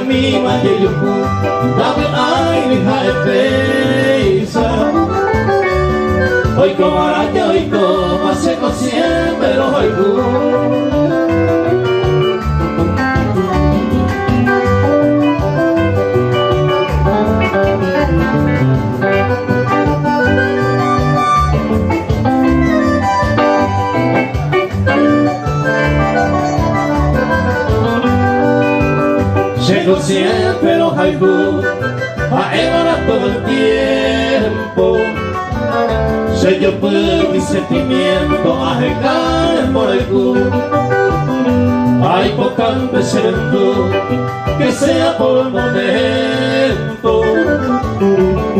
mi mà dễ dục đã biết ai đi hai phê xa hoy como hará que hoy como se siempre lo hoy llego siempre los haikus a evaluar todo el tiempo sello por mi sentimiento a regar por el cu hay pocas veces en tú que sea por el momento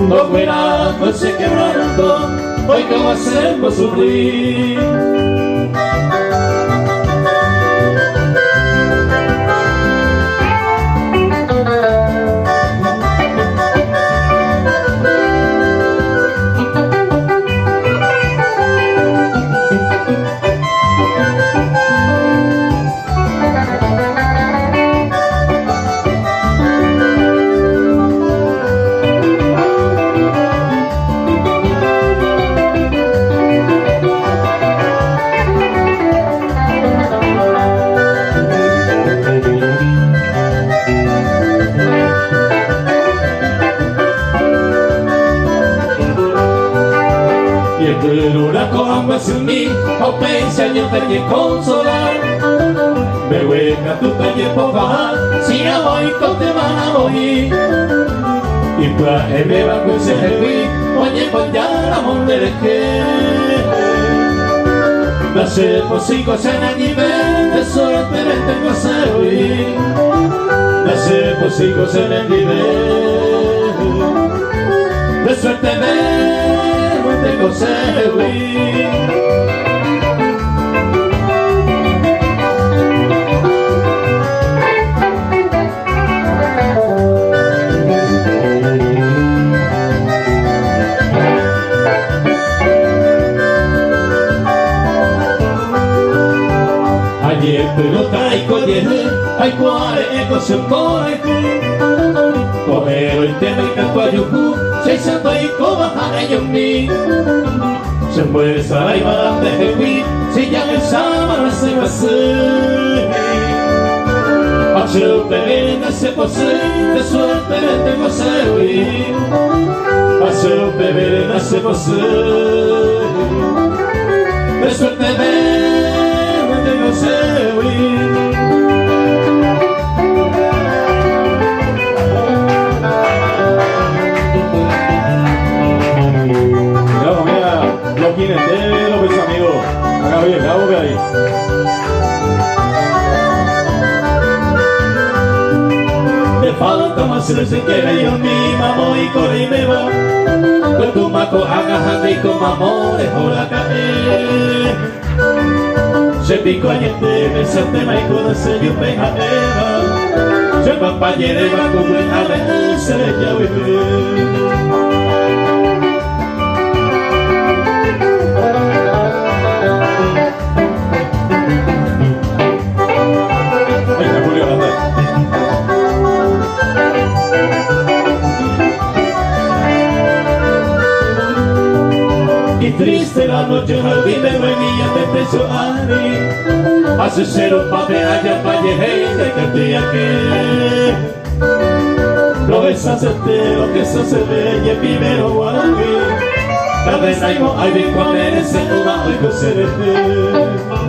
no fuera noche quebrando hoy que va a ser por sufrir pero la coma se unir ao pensamento de consolar me hueca tu talle por bajar si a hoy te van a morir y para el beba que se heavy oye pues ya la monte que la se posico se na nivel de suerte de tengo se huir la se posico se na nivel de suerte de tengo se huir ayer pero traigo ayer hay cuare eco se pone Comero el tema y canto a yuku se santo y coba a yomi se puede estar y va de jepi si ya me sama se va a ser a su peregrina se posee de suerte de tengo se huir a su peregrina se posee de suerte de tengo se huir entero, pues amigo, haga bien, haga ahí. Me falta más el se quiere yo mi mamá y corre y me va. Con tu maco haga y con mamón dejo la caer. Se pico a gente, me siente más y conoce yo pejadera. Se papá lleva con buen ale, se le llave. Y triste la noche al vive venía de peso ani a su cero papel allá pa' de que estoy aquí lo ves a lo que eso se ve y el primero guaraní la vez hay bien cuando merece una hoy que se ve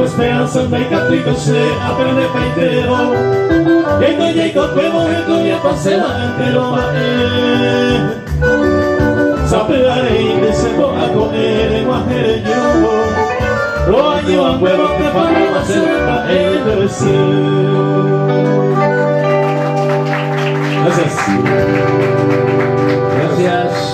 esperanza me catrico se aprende paitero y no llego como el coño paseo entero sabe la ley de se ponga con el lenguaje yo los años abuelos que faltan hacer el deseo. Gracias. Gracias.